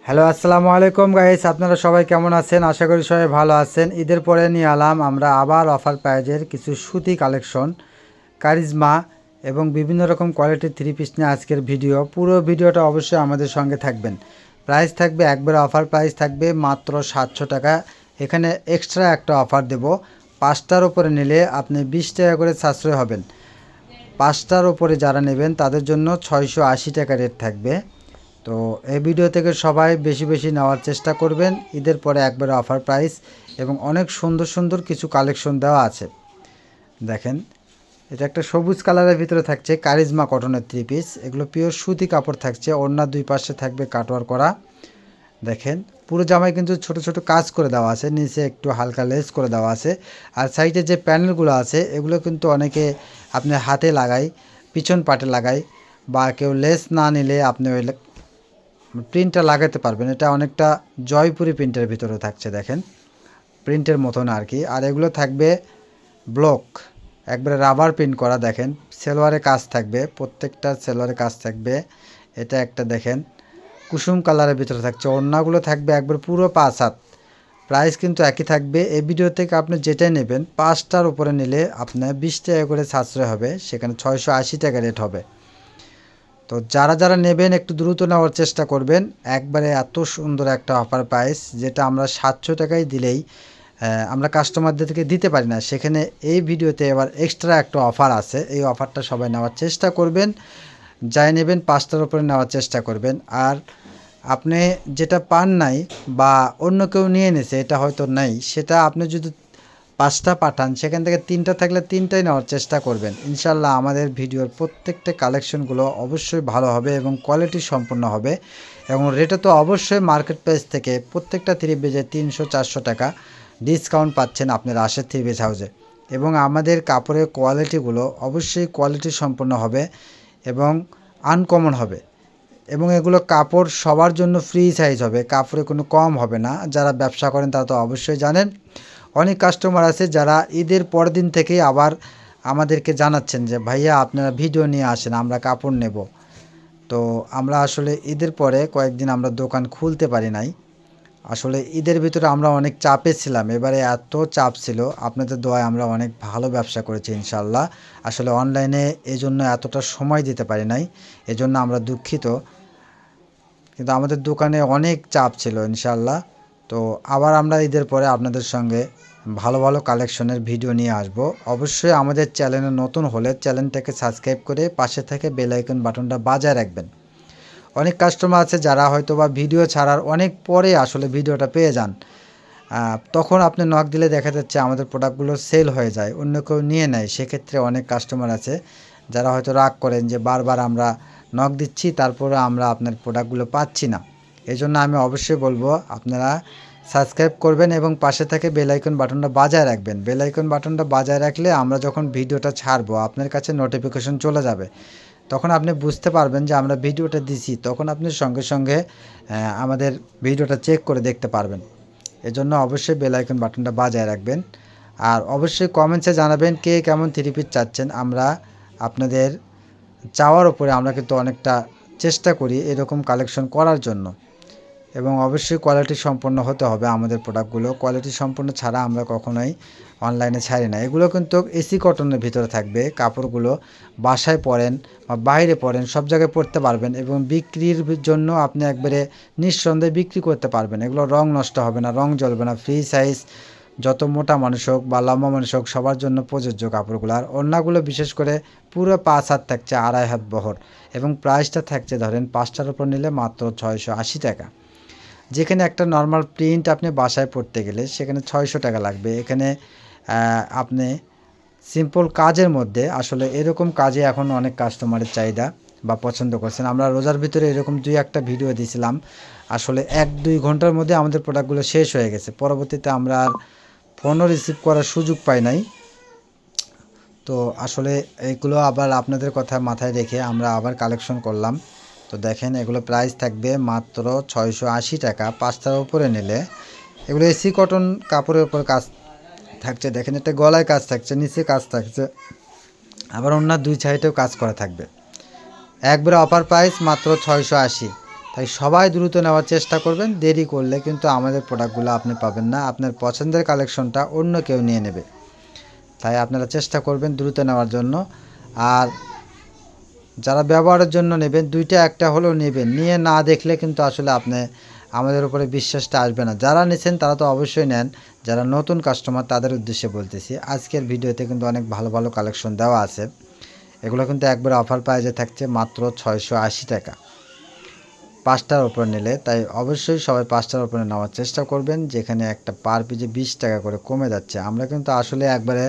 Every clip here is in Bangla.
হ্যালো আসসালামু আলাইকুম গাইস, আপনারা সবাই কেমন আছেন? আশা করি সবাই ভালো আছেন। ঈদের পরে নিয়ে এলাম আমরা আবার অফার প্রাইজের কিছু সুতি কালেকশন, কারিজমা এবং বিভিন্ন রকম কোয়ালিটির থ্রি পিস নিয়ে আজকের ভিডিও। পুরো ভিডিওটা অবশ্যই আমাদের সঙ্গে থাকবেন। প্রাইস থাকবে একবারে অফার প্রাইস থাকবে মাত্র 700 টাকা। এখানে এক্সট্রা একটা অফার দেব, 5টার উপরে নিলে আপনি 20 টাকা করে সাশ্রয় হবেন। 5টার উপরে যারা নেবেন তাদের জন্য 680 টাকা রেট থাকবে। তো এই ভিডিও থেকে সবাই বেশি বেশি নেওয়ার চেষ্টা করবেন। ঈদের পরে একবারে অফার প্রাইস এবং অনেক সুন্দর সুন্দর কিছু কালেকশন দেওয়া আছে। দেখেন, এটা একটা সবুজ কালারের ভিতরে থাকছে কারিজমা কটনের থ্রি পিস। এগুলো পিওর সুতি কাপড় থাকছে, ওড়নার দুই পাশে থাকবে কাটওয়ার করা। দেখেন, পুরো জামায় কিন্তু ছোট ছোট কাজ করে দেওয়া আছে, নিচে একটু হালকা লেস করে দেওয়া আছে। আর সাইডে যে প্যানেলগুলো আছে এগুলো কিন্তু অনেকে আপনি হাতে লাগায়, পিছন পাটে লাগায়, বা কেউ লেস না নিলে আপনি ওই প্রিন্টটা লাগাতে পারবেন। এটা অনেকটা জয়পুরি প্রিন্টের ভিতরে থাকছে, দেখেন প্রিন্টের মতন আর কি। আর এগুলো থাকবে ব্লক, একবারে রাবার প্রিন্ট করা। দেখেন সেলোয়ারে কাজ থাকবে, প্রত্যেকটা সেলোয়ারে কাজ থাকবে। এটা একটা দেখেন কুসুম কালারের ভিতরে থাকছে, ওড়নাগুলো থাকবে একবার পুরো 5 হাত। প্রাইস কিন্তু একই থাকবে। এই ভিডিও থেকে আপনি যেটাই নেবেন 5টার উপরে নিলে আপনার 20 টাকা করে সাশ্রয় হবে, সেখানে 680 টাকা রেট হবে। তো যারা যারা নেবেন একটু দ্রুত নেওয়ার চেষ্টা করবেন। একবারে এত সুন্দর একটা অফার প্রাইস, যেটা আমরা 700 টাকায় দিলেই আমরা কাস্টমারদের থেকে দিতে পারি না। সেখানে এই ভিডিওতে এবার এক্সট্রা একটা অফার আছে, এই অফারটা সবাই নেওয়ার চেষ্টা করবেন। যাই নেবেন 5টার উপরে নেওয়ার চেষ্টা করবেন। আর আপনি যেটা পান নাই বা অন্য কেউ নিয়ে নিছে এটা হয়তো নাই, সেটা আপনি যদি 5টা পাঠান সেখান থেকে 3টা থাকলে 3টাই নেওয়ার চেষ্টা করবেন। ইনশাল্লাহ আমাদের ভিডিওর প্রত্যেকটা কালেকশনগুলো অবশ্যই ভালো হবে এবং কোয়ালিটি সম্পন্ন হবে। এবং রেটে তো অবশ্যই মার্কেট প্রাইস থেকে প্রত্যেকটা থ্রি পিসে 300-400 টাকা ডিসকাউন্ট পাচ্ছেন আপনার রাশেদ থ্রি পিস হাউসে। এবং আমাদের কাপড়ের কোয়ালিটিগুলো অবশ্যই কোয়ালিটি সম্পন্ন হবে এবং আনকমন হবে। এবং এগুলো কাপড় সবার জন্য ফ্রি সাইজ হবে, কাপড়ে কোনো কম হবে না। যারা ব্যবসা করেন তারা তো অবশ্যই জানেন। অনেক কাস্টমার আছে যারা ঈদের পরের দিন থেকেই আবার আমাদেরকে জানাচ্ছেন যে ভাইয়া আপনারা ভিডিও নিয়ে আসেন, আমরা কাপড় নেব। তো আমরা আসলে ঈদের পরে কয়েকদিন আমরা দোকান খুলতে পারি নাই। আসলে ঈদের ভিতরে আমরা অনেক চাপে ছিলাম, এবারে এত চাপ ছিল, আপনাদের দোয়ায় আমরা অনেক ভালো ব্যবসা করেছি ইনশাল্লাহ। আসলে অনলাইনে এজন্য এতটা সময় দিতে পারি নাই, এজন্য আমরা দুঃখিত। কিন্তু আমাদের দোকানে অনেক চাপ ছিল ইনশাল্লাহ। তো আবার আমরা ঈদের পরে আপনাদের সঙ্গে ভালো ভালো কালেকশনের ভিডিও নিয়ে আসব। অবশ্যই আমাদের চ্যানেলে নতুন হলে চ্যানেলটাকে সাবস্ক্রাইব করে পাশে থেকে বেল আইকন বাটনটা বাজায় রাখবেন। অনেক কাস্টমার আছে যারা হয়তো বা ভিডিও ছাড়ার অনেক পরে আসলে ভিডিওটা পেয়ে যান, তখন আপনি নক দিলে দেখা যাচ্ছে আমাদের প্রোডাক্টগুলো সেল হয়ে যায়, অন্য কেউ নিয়ে নেয়। সেক্ষেত্রে অনেক কাস্টমার আছে যারা হয়তো রাগ করেন যে বারবার আমরা নক দিচ্ছি তারপরে আমরা আপনার প্রোডাক্টগুলো পাচ্ছি না। এই জন্য আমি অবশ্যই বলবো আপনারা সাবস্ক্রাইব করবেন এবং পাশে থেকে বেল আইকন বাটনটা বাজায় রাখবেন। বেল আইকন বাটনটা বাজায় রাখলে আমরা যখন ভিডিওটা ছাড়বো আপনার কাছে নোটিফিকেশন চলে যাবে, তখন আপনি বুঝতে পারবেন যে আমরা ভিডিওটা দিছি, তখন আপনি সঙ্গে সঙ্গে আমাদের ভিডিওটা চেক করে দেখতে পারবেন। এজন্য অবশ্যই বেল আইকন বাটনটা বাজায় রাখবেন। আর অবশ্যই কমেন্টসে জানাবেন কে কেমন থ্রি পিস চাচ্ছেন। আমরা আপনাদের চাওয়ার উপরে আমরা কিন্তু অনেকটা চেষ্টা করি এরকম কালেকশন করার জন্য। এবং অবশ্যই কোয়ালিটি সম্পন্ন হতে হবে আমাদের প্রোডাক্টগুলো, কোয়ালিটি সম্পন্ন ছাড়া আমরা কখনোই অনলাইনে ছাড়ি না। এগুলো কিন্তু এসি কটনের ভিতরে থাকবে, কাপড়গুলো বাসায় পরেন বা বাইরে পরেন সব জায়গায় পরতে পারবেন এবং বিক্রির জন্য আপনি একবারে নিঃসন্দেহে বিক্রি করতে পারবেন। এগুলো রং নষ্ট হবে না, রং জ্বলবে না, ফ্রি সাইজ, যত মোটা মানুষ হোক বা লম্বা মানুষ হোক সবার জন্য প্রযোজ্য কাপড়গুলো। আর ওড়নাগুলো বিশেষ করে পুরো 5 হাত থাকছে, 2.5 হাত বহর। এবং প্রাইসটা থাকছে ধরেন 5টার উপর নিলে মাত্র 680 টাকা। যেখানে একটা নর্মাল প্রিন্ট আপনি বাসায় পড়তে গেলে সেখানে 600 টাকা লাগবে, এখানে আপনি সিম্পল কাজের মধ্যে আসলে এরকম কাজে এখন অনেক কাস্টমারের চাহিদা বা পছন্দ করছেন। আমরা রোজার ভিতরে এরকম 2-1টা ভিডিও দিয়েছিলাম, আসলে 1-2 ঘন্টার মধ্যে আমাদের প্রোডাক্টগুলো শেষ হয়ে গেছে। পরবর্তীতে আমরা আর ফোনও রিসিভ করার সুযোগ পাই নাই। তো আসলে এইগুলো আবার আপনাদের কথা মাথায় রেখে আমরা আবার কালেকশন করলাম। তো দেখেন এগুলো প্রাইস থাকবে মাত্র 680 টাকা 5টার উপরে নিলে। এগুলো এসি কটন কাপড়ের উপর কাজ থাকছে, দেখেন এটা গলায় কাজ থাকছে, নিচে কাজ থাকছে, আবার অন্য দুই সাইডেও কাজ করা থাকবে। একবারে অফার প্রাইস মাত্র 680 তাই সবাই দ্রুত নেওয়ার চেষ্টা করবেন। দেরি করলে কিন্তু আমাদের প্রোডাক্টগুলো আপনি পাবেন না, আপনার পছন্দের কালেকশনটা অন্য কেউ নিয়ে নেবে। তাই আপনারা চেষ্টা করবেন দ্রুত নেওয়ার জন্য। আর যারা ব্যবহারের জন্য নেবেন, দুইটা একটা হলেও নেবেন, নিয়ে না দেখলে কিন্তু আসলে আপনি আমাদের উপরে বিশ্বাসটা আসবে না। যারা নিছেন তারা তো অবশ্যই নেন, যারা নতুন কাস্টমার তাদের উদ্দেশ্যে বলতেছি। আজকের ভিডিওতে কিন্তু অনেক ভালো ভালো কালেকশন দেওয়া আছে, এগুলো কিন্তু একবারে অফার প্রাইজে থাকছে মাত্র 680 টাকা 5টার উপর নিলে। তাই অবশ্যই সবাই 5টার উপরে নেওয়ার চেষ্টা করবেন, যেখানে একটা পার পিসে 20 টাকা করে কমে যাচ্ছে। আমরা কিন্তু আসলে একবারে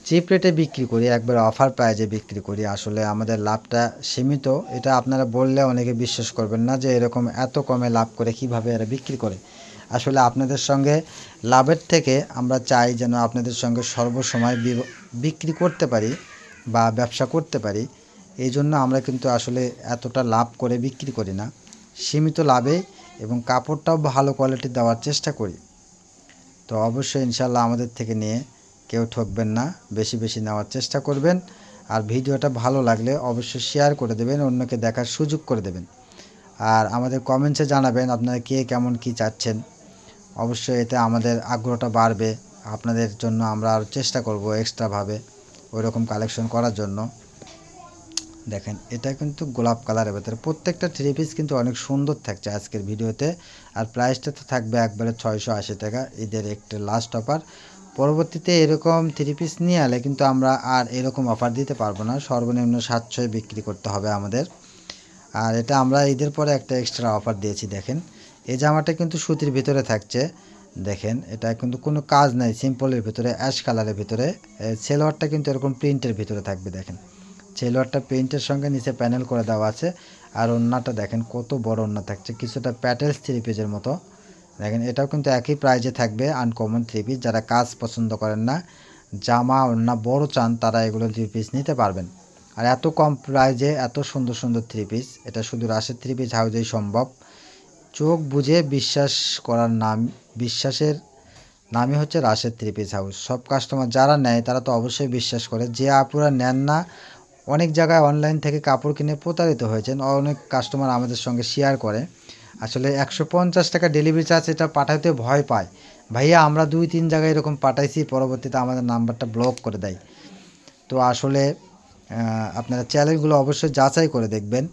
চিপ রেটে বিক্রি করি, একবারে অফার প্রাইজে বিক্রি করি। আসলে আমাদের লাভটা সীমিত, এটা আপনারা বললে অনেকে বিশ্বাস করবেন না যে এরকম এত কমে লাভ করে কিভাবে এরা বিক্রি করে। আসলে আপনাদের সঙ্গে লাভের থেকে আমরা চাই যেন আপনাদের সঙ্গে সর্বসময় বিক্রি করতে পারি বা ব্যবসা করতে পারি। এই জন্য আমরা কিন্তু আসলে এতটা লাভ করে বিক্রি করি না, সীমিত লাভে এবং কাপড়টাও ভালো কোয়ালিটির দেওয়ার চেষ্টা করি। তো অবশ্যই ইনশাল্লাহ আমাদের থেকে নিয়ে কেউ ঠকবেন না, বেশি বেশি নেওয়ার চেষ্টা করবেন। আর ভিডিওটা ভালো লাগলে অবশ্যই শেয়ার করে দেবেন, অন্যকে দেখার সুযোগ করে দেবেন। আর আমাদের কমেন্টসে জানাবেন আপনারা কে কেমন কি চাচ্ছেন। অবশ্যই এতে আমাদের আগ্রহটা বাড়বে, আপনাদের জন্য আমরা আরও চেষ্টা করব এক্সট্রাভাবে ওই রকম কালেকশন করার জন্য। দেখেন এটা কিন্তু গোলাপ কালারের ভেতরে, প্রত্যেকটা থ্রি পিস কিন্তু অনেক সুন্দর থাকছে আজকের ভিডিওতে। আর প্রাইসটা তো থাকবে একবারে 680 টাকা, ঈদের একটা লাস্ট অফার। পরবর্তীতে এরকম থ্রি পিস নিয়ে এলে কিন্তু আমরা আর এরকম অফার দিতে পারবো না, সর্বনিম্ন 700 বিক্রি করতে হবে আমাদের। আর এটা আমরা ঈদের পরে একটা এক্সট্রা অফার দিয়েছি। দেখেন এই জামাটা কিন্তু সুতির ভিতরে থাকছে, দেখেন এটা কিন্তু কোনো কাজ নাই, সিম্পলের ভিতরে অ্যাশ কালারের ভিতরে। সেলোয়ারটা কিন্তু এরকম প্রিন্টের ভিতরে থাকবে। দেখেন সেলোয়ারটা প্রিন্টের সঙ্গে নিচে প্যানেল করে দেওয়া আছে। আর ওড়নাটা দেখেন কত বড় ওড়না থাকছে, কিছুটা প্যাটেলস থ্রি পিসের মতো। দেখেন এটাও কিন্তু একই প্রাইজে থাকবে, আনকমন থ্রি পিস। যারা কাজ পছন্দ করেন না, জামা ওড়না বড় চান, তারা এগুলো থ্রি পিস নিতে পারবেন। আর এত কম প্রাইজে এত সুন্দর সুন্দর থ্রি পিস, এটা শুধু রাশেদ থ্রি পিস হাউজেই সম্ভব। চোখ বুঝে বিশ্বাস করার নাম, বিশ্বাসের নামই হচ্ছে রাশেদ থ্রি পিস হাউস। সব কাস্টমার যারা নেয় তারা তো অবশ্যই বিশ্বাস করে। যে আপুরা নেন না, অনেক জায়গায় অনলাইন থেকে কাপড় কিনে প্রতারিত হয়েছেন, অনেক কাস্টমার আমাদের সঙ্গে শেয়ার করে। আসলে 150 টাকা ডেলিভারি চার্জ, এটা পাঠাতে ভয় পায়। ভাইয়া আমরা 2-3 জায়গায় এরকম পাঠাইছি, পরবর্তীতে আমাদের নাম্বারটা ব্লক করে দেয়। তো আসলে আপনারা চ্যানেলগুলো অবশ্যই যাচাই করে দেখবেন।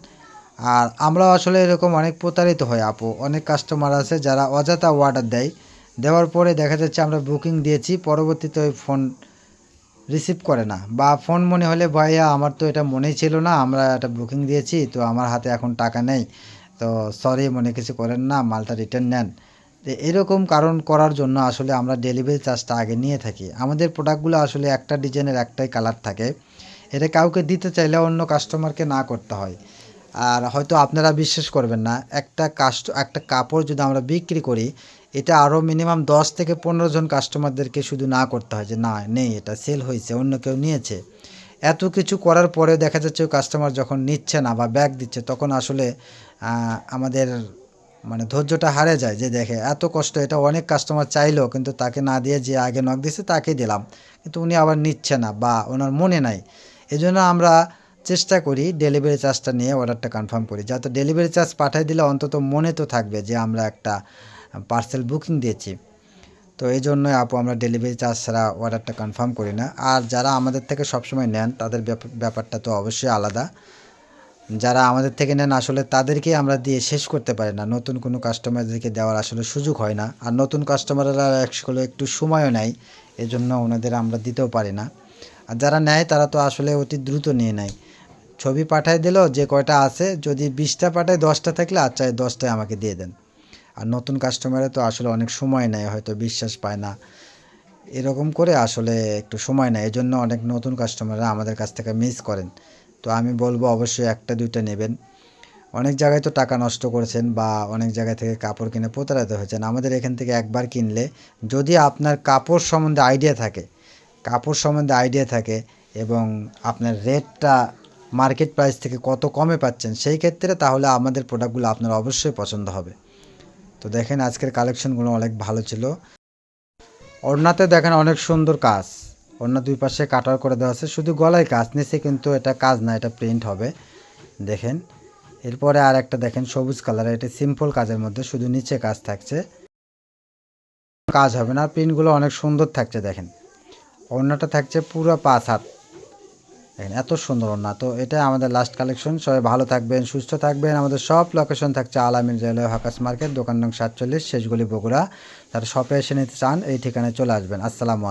আর আমরাও আসলে এরকম অনেক প্রতারিত হয় আপু, অনেক কাস্টমার আছে যারা অযথা অর্ডার দেয়, দেওয়ার পরে দেখা যাচ্ছে আমরা বুকিং দিয়েছি, পরবর্তীতে ওই ফোন রিসিভ করে না, বা ফোন মনে হলে ভাইয়া আমার তো এটা মনেই ছিল না, আমরা এটা বুকিং দিয়েছি, তো আমার হাতে এখন টাকা নেই, তো সরি মনে কিছু করেন না, মালটা রিটার্ন নেন। তো এরকম কারণ করার জন্য আসলে আমরা ডেলিভারি চার্জটা আগে নিয়ে থাকি। আমাদের প্রোডাক্টগুলো আসলে একটা ডিজাইনের একটাই কালার থাকে, এটা কাউকে দিতে চাইলে অন্য কাস্টমারকে না করতে হয়। আর হয়তো আপনারা বিশ্বাস করবেন না, একটা কাপড় যদি আমরা বিক্রি করি, এটা আরও মিনিমাম 10 থেকে 15 জন কাস্টমারদেরকে শুধু না করতে হয় যে না নেই, এটা সেল হয়েছে, অন্য কেউ নিয়েছে। এত কিছু করার পরেও দেখা যাচ্ছে ওই কাস্টমার যখন নিচ্ছে না বা ব্যাগ দিচ্ছে, তখন আসলে আমাদের মানে ধৈর্যটা হারে যায়, যে দেখে এত কষ্ট, এটা অনেক কাস্টমার চাইলো কিন্তু তাকে না দিয়ে যে আগে নক দিয়েছে তাকে দিলাম, কিন্তু উনি আবার নিচ্ছে না বা ওনার মনে নাই। এজন্য আমরা চেষ্টা করি ডেলিভারি চার্জটা নিয়ে অর্ডারটা কনফার্ম করি, যাতে ডেলিভারি চার্জ পাঠিয়ে দিলে অন্তত মনে তো থাকবে যে আমরা একটা পার্সেল বুকিং দিয়েছি। তো এই জন্যই আপু আমরা ডেলিভারি চার্জ ছাড়া অর্ডারটা কনফার্ম করি না। আর যারা আমাদের থেকে সবসময় নেন তাদের ব্যাপারটা তো অবশ্যই আলাদা। যারা আমাদের থেকে নেন আসলে তাদেরকে আমরা দিয়ে শেষ করতে পারি না, নতুন কোনো কাস্টমারদেরকে দেওয়ার আসলে সুযোগ হয় না। আর নতুন কাস্টমাররা আসলে একটু সময়ও নেয়, এজন্য ওনাদের আমরা দিতেও পারি না। আর যারা নেয় তারা তো আসলে অতি দ্রুত নিয়ে নেয়, ছবি পাঠায় দিল যে কয়টা আছে, যদি 20টা পাঠায় 10টা থাকলে আচ্ছা 10টাই আমাকে দিয়ে দেন। আর নতুন কাস্টমারে তো আসলে অনেক সময় নেয়, হয়তো বিশ্বাস পায় না, এরকম করে আসলে একটু সময় নেয়, এজন্য অনেক নতুন কাস্টমাররা আমাদের কাছ থেকে মিস করেন। তো আমি বলবো অবশ্যই 1টা 2টা নেবেন। অনেক জায়গায় তো টাকা নষ্ট করেছেন বা অনেক জায়গা থেকে কাপড় কিনে প্রতারিত হয়েছেন। আমাদের এখান থেকে একবার কিনলে যদি আপনার কাপড় সম্বন্ধে আইডিয়া থাকে এবং আপনার রেটটা মার্কেট প্রাইস থেকে কত কমে পাচ্ছেন সেই ক্ষেত্রে, তাহলে আমাদের প্রোডাক্টগুলো আপনার অবশ্যই পছন্দ হবে। তো দেখেন আজকের কালেকশনগুলো অনেক ভালো ছিল। ওড়নাতে দেখেন অনেক সুন্দর কাজ, ওড়না দুই পাশে কাটার করে দেওয়া আছে, শুধু গলায় কাজ, নিচে কিন্তু এটা কাজ না, এটা প্রিন্ট হবে। দেখেন এরপরে আর একটা দেখেন সবুজ কালারের, এটা সিম্পল কাজের মধ্যে, শুধু নিচে কাজ থাকছে, কাজ হবে না। প্রিন্টগুলো অনেক সুন্দর থাকছে দেখেন। ওড়নাটা থাকছে পুরো 5 হাত, দেখেন এত সুন্দর ওড়না। তো এটা আমাদের লাস্ট কালেকশন। সবাই ভালো থাকবেন, সুস্থ থাকবেন। আমাদের সব লোকেশন থাকছে আলামিন রেলওয়ে হকার্স মার্কেট, দোকান নং 47, শেষগলি, বগুড়া। তার শপে এসে নিতে চান এই ঠিকানায় চলে আসবেন। আসসালামু আলাইকুম।